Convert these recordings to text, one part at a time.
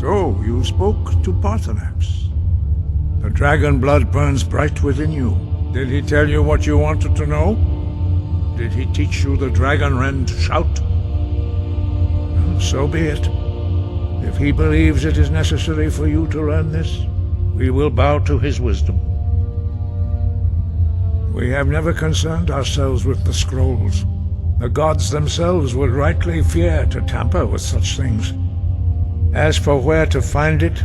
So, you spoke to Paarthurnax. The dragon blood burns bright within you. Did he tell you what you wanted to know? Did he teach you the dragon rend shout? Well, so be it. If he believes it is necessary for you to learn this, we will bow to his wisdom. We have never concerned ourselves with the scrolls. The gods themselves would rightly fear to tamper with such things. As for where to find it,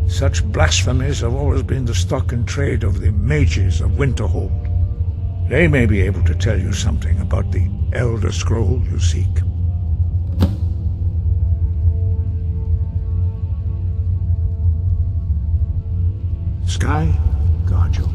such blasphemies have always been the stock and trade of the mages of Winterhold. They may be able to tell you something about the Elder Scroll you seek. Sky, guard you.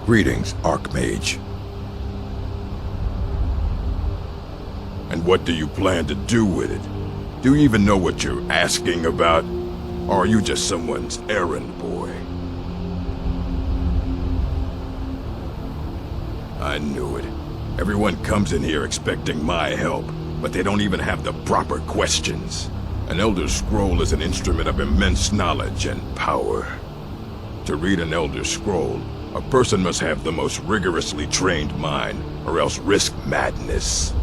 Greetings, Archmage. And what do you plan to do with it? Do you even know what you're asking about? Or are you just someone's errand boy? I knew it. Everyone comes in here expecting my help, but they don't even have the proper questions. An Elder Scroll is an instrument of immense knowledge and power. To read an Elder Scroll, a person must have the most rigorously trained mind, or else risk madness.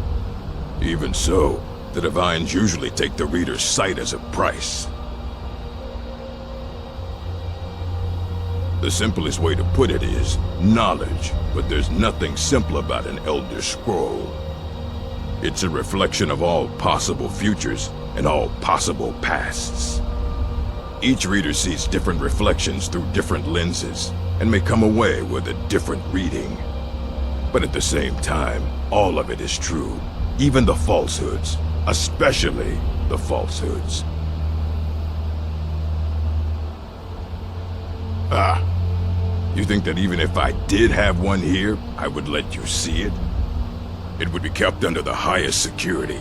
Even so, the Divines usually take the reader's sight as a price. The simplest way to put it is knowledge, but there's nothing simple about an Elder Scroll. It's a reflection of all possible futures and all possible pasts. Each reader sees different reflections through different lenses, and may come away with a different reading. But at the same time, all of it is true, even the falsehoods, especially the falsehoods. Ah, you think that even if I did have one here, I would let you see it? It would be kept under the highest security.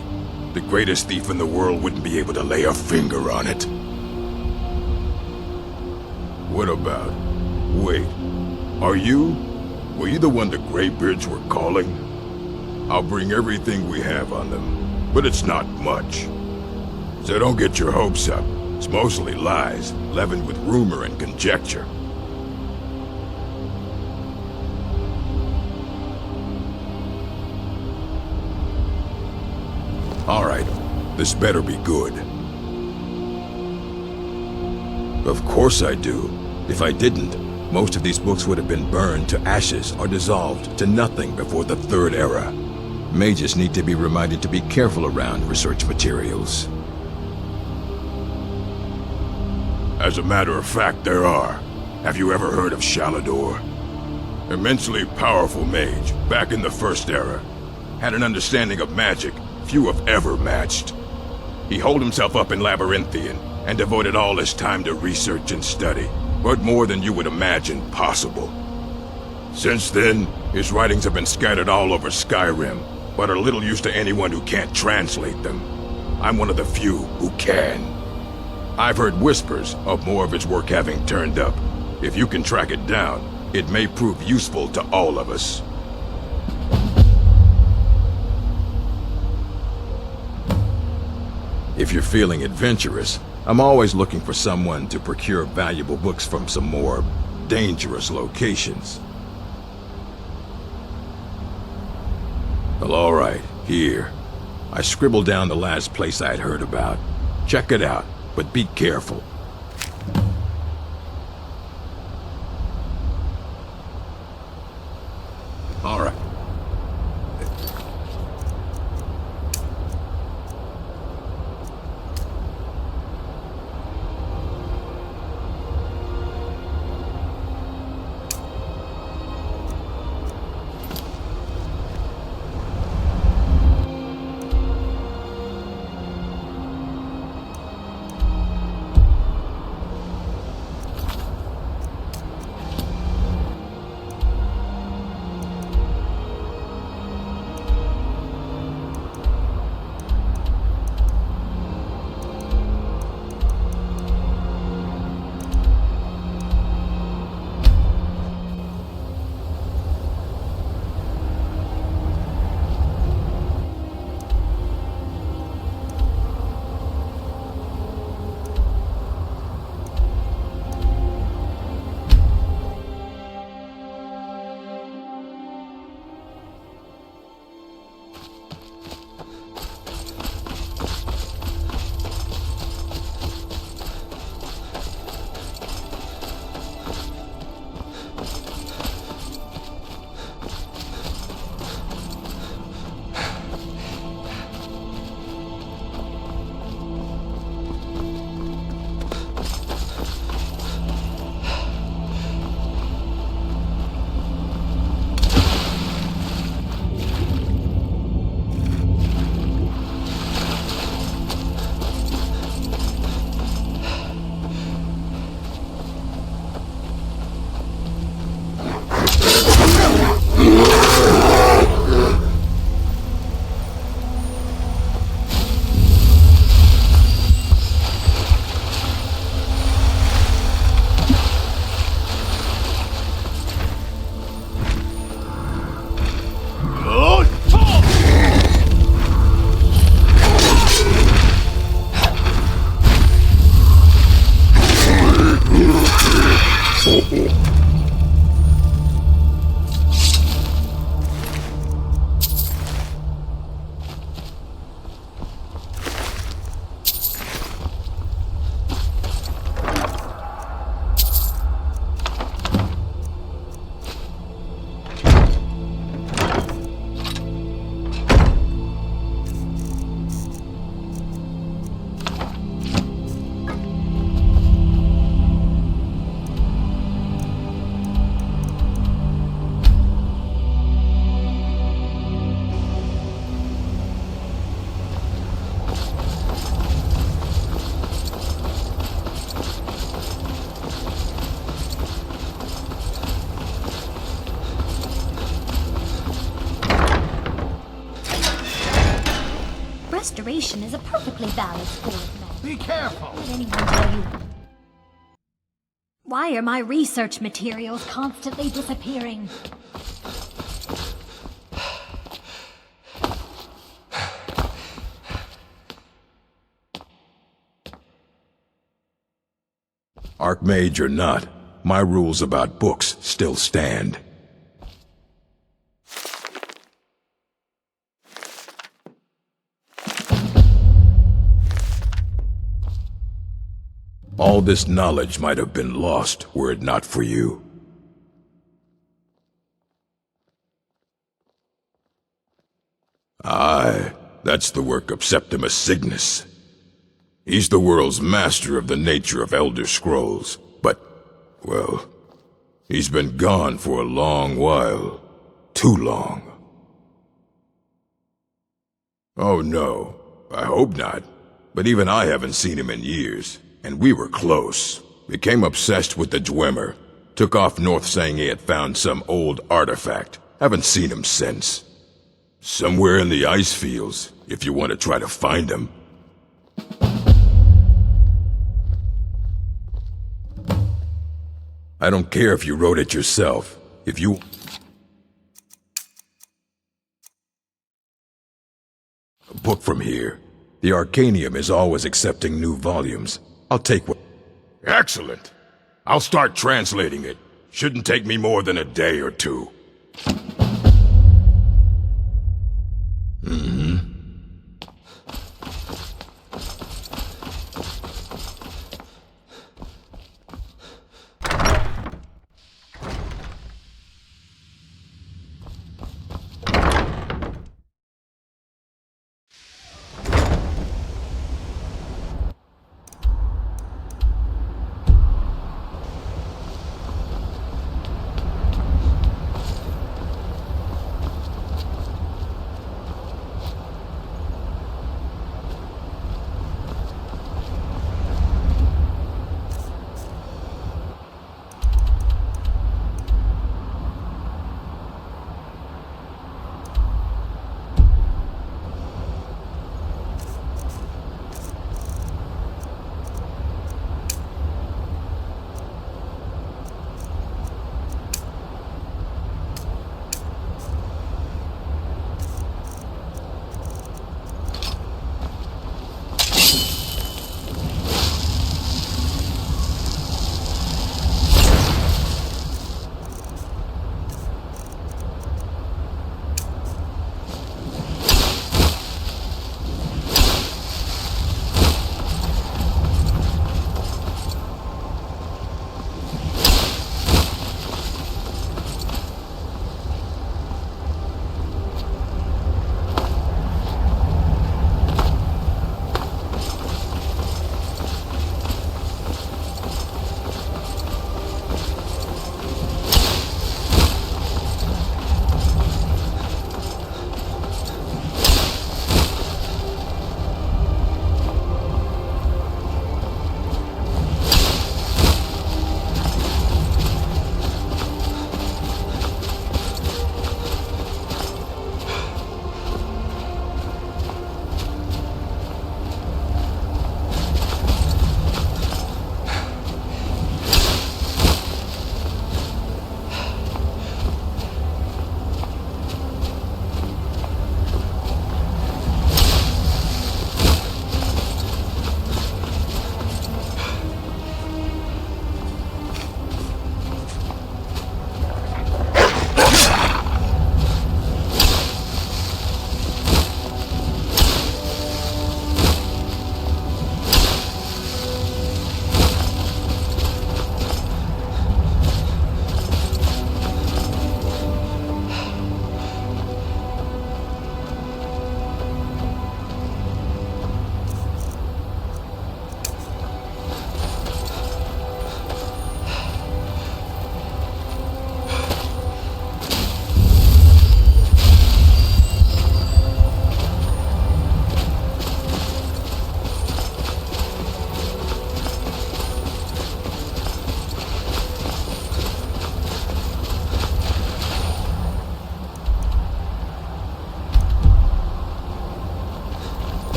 The greatest thief in the world wouldn't be able to lay a finger on it. What about... Wait, were you the one the Greybeards were calling? I'll bring everything we have on them, but it's not much. So don't get your hopes up. It's mostly lies, leavened with rumor and conjecture. All right, this better be good. Of course I do. If I didn't, most of these books would have been burned to ashes or dissolved to nothing before the Third Era. Mages need to be reminded to be careful around research materials. As a matter of fact, there are. Have you ever heard of Shalador? Immensely powerful mage, back in the First Era. Had an understanding of magic few have ever matched. He holed himself up in Labyrinthian and devoted all his time to research and study. But more than you would imagine possible. Since then, his writings have been scattered all over Skyrim, but are little use to anyone who can't translate them. I'm one of the few who can. I've heard whispers of more of his work having turned up. If you can track it down, it may prove useful to all of us. If you're feeling adventurous, I'm always looking for someone to procure valuable books from some more dangerous locations. Well, all right, here. I scribbled down the last place I'd heard about. Check it out, but be careful. All right. Restoration is a perfectly valid sport of man. Be careful! Let anyone tell you. Why are my research materials constantly disappearing? Archmage or not, my rules about books still stand. All this knowledge might have been lost were it not for you. Aye, that's the work of Septimus Cygnus. He's the world's master of the nature of Elder Scrolls, but, well, he's been gone for a long while. Too long. Oh no, I hope not. But even I haven't seen him in years. And we were close. Became obsessed with the Dwemer. Took off north saying he had found some old artifact. Haven't seen him since. Somewhere in the ice fields, if you want to try to find him. I don't care if you wrote it yourself. If you... A book from here. The Arcanium is always accepting new volumes. I'll take one. Excellent. I'll start translating it. Shouldn't take me more than a day or two.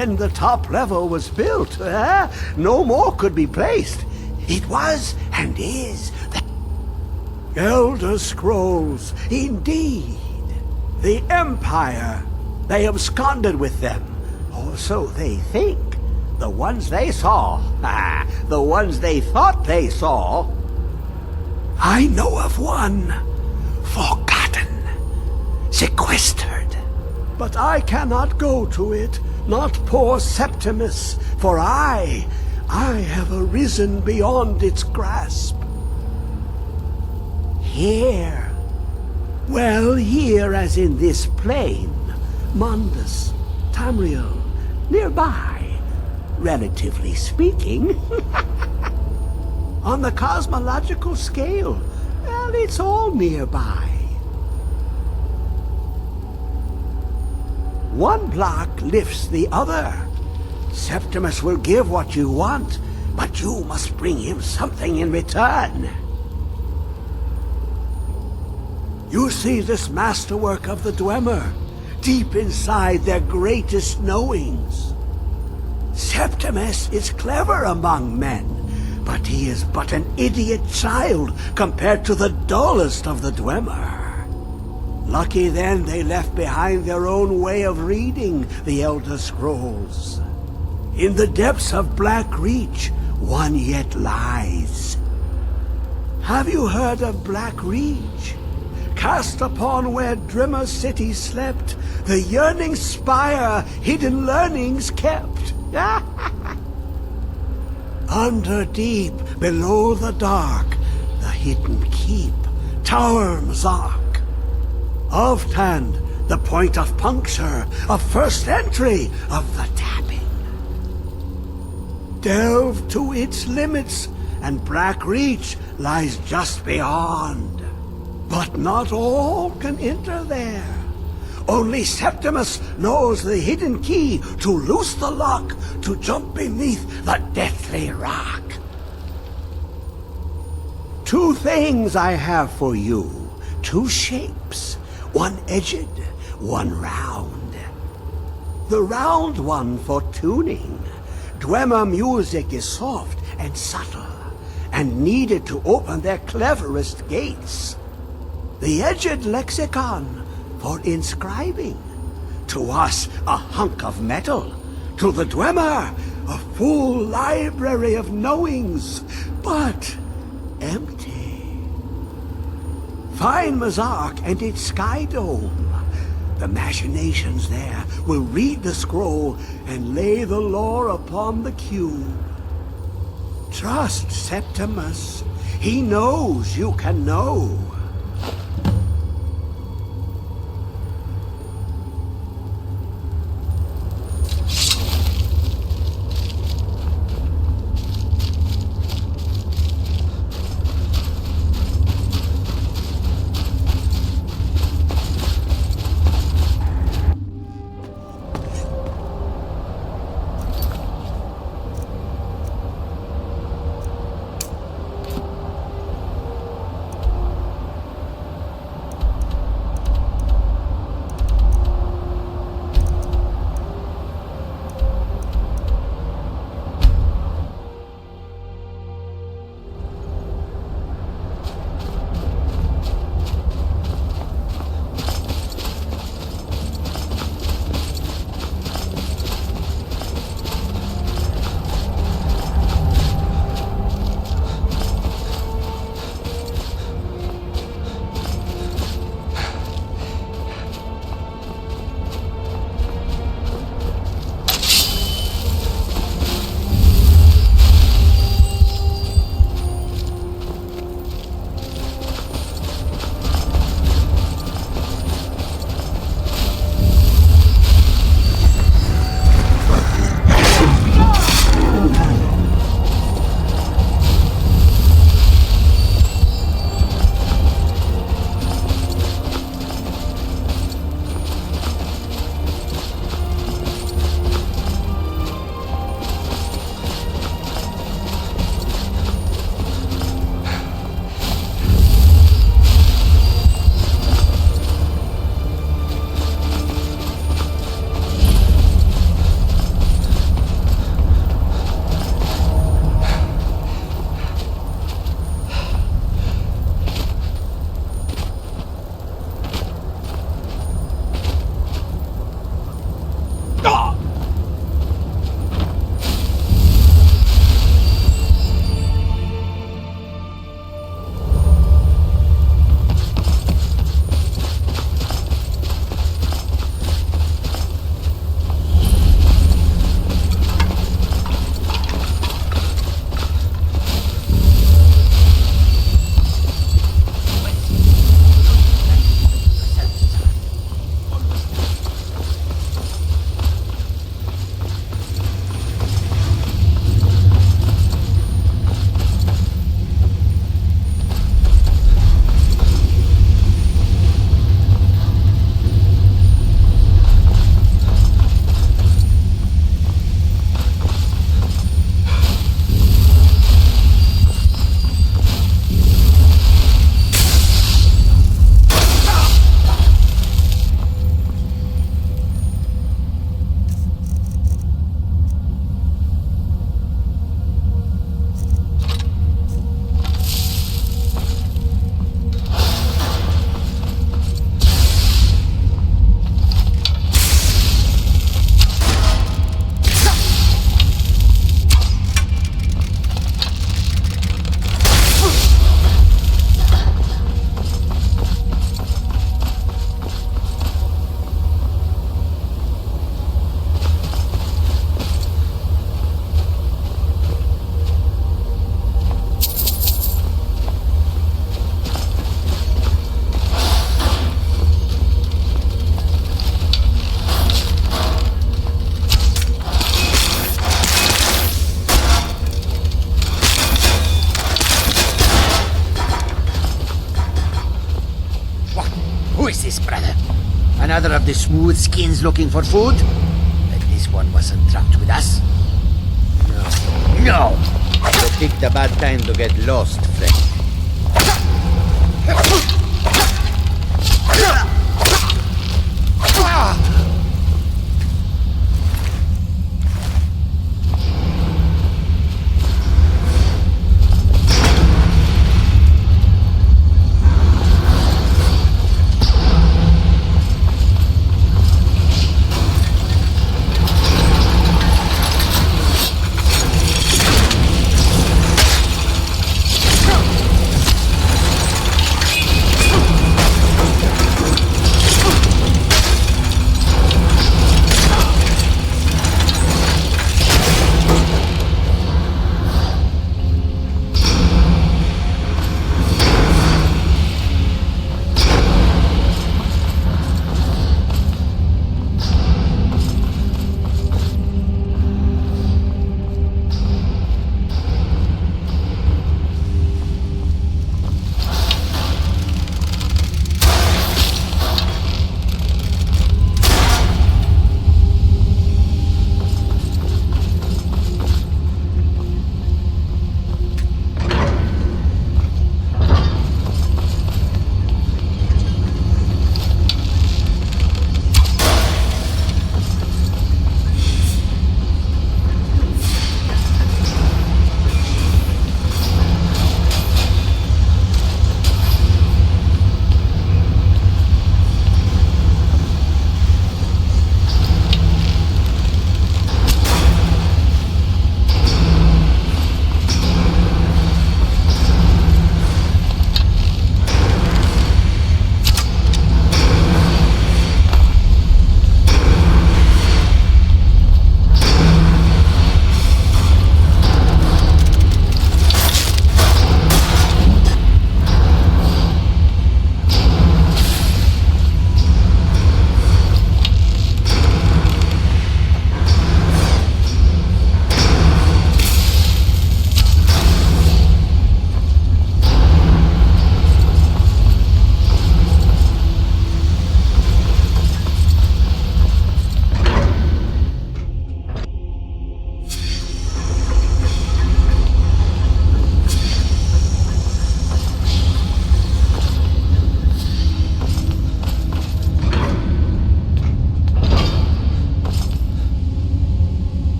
when the top level was built, no more could be placed. It was and is the Elder Scrolls, indeed. The Empire. They absconded with them, or so they think. The ones they saw, the ones they thought they saw. I know of one, forgotten, sequestered. But I cannot go to it, not poor Septimus, for I have arisen beyond its grasp. Here, well, here as in this plain, Mundus, Tamriel, nearby, relatively speaking. On the cosmological scale, well, it's all nearby. One block lifts the other. Septimus will give what you want, but you must bring him something in return. You see this masterwork of the Dwemer, deep inside their greatest knowings. Septimus is clever among men, but he is but an idiot child compared to the dullest of the Dwemer. Lucky then they left behind their own way of reading the Elder Scrolls. In the depths of Black Reach, one yet lies. Have you heard of Black Reach? Cast upon where Drimmer City slept, the yearning spire hidden learnings kept. Under deep, below the dark, the hidden keep, Tower Mazark. Of Tand, the point of puncture, of first entry, of the tapping. Delve to its limits, and Black Reach lies just beyond. But not all can enter there. Only Septimus knows the hidden key to loose the lock, to jump beneath the deathly rock. Two things I have for you, two shapes, one edged, one round. The round one for tuning. Dwemer music is soft and subtle, and needed to open their cleverest gates. The edged lexicon for inscribing. To us, a hunk of metal. To the Dwemer, a full library of knowings, but empty. Find Mazark and its sky dome. The machinations there will read the scroll and lay the lore upon the cube. Trust Septimus. He knows you can know. this, brother. Another of the smooth skins looking for food? But this one wasn't trapped with us. No. No! You picked a bad time to get lost, friend.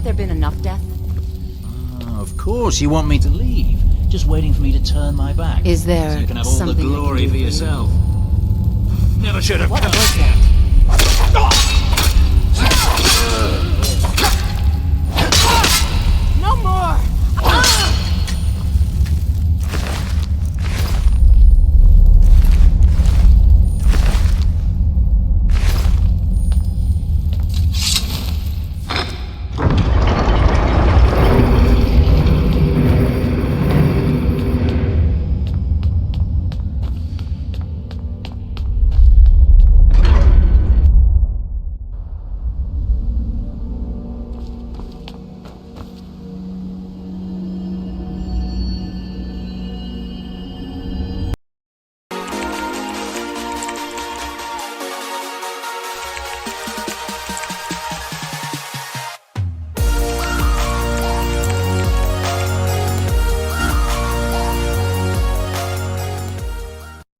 there been enough death? Of course, you want me to leave. Just waiting for me to turn my back. Is there so you can have all the something I can glory do for for you? yourself. Never should have What come. was that?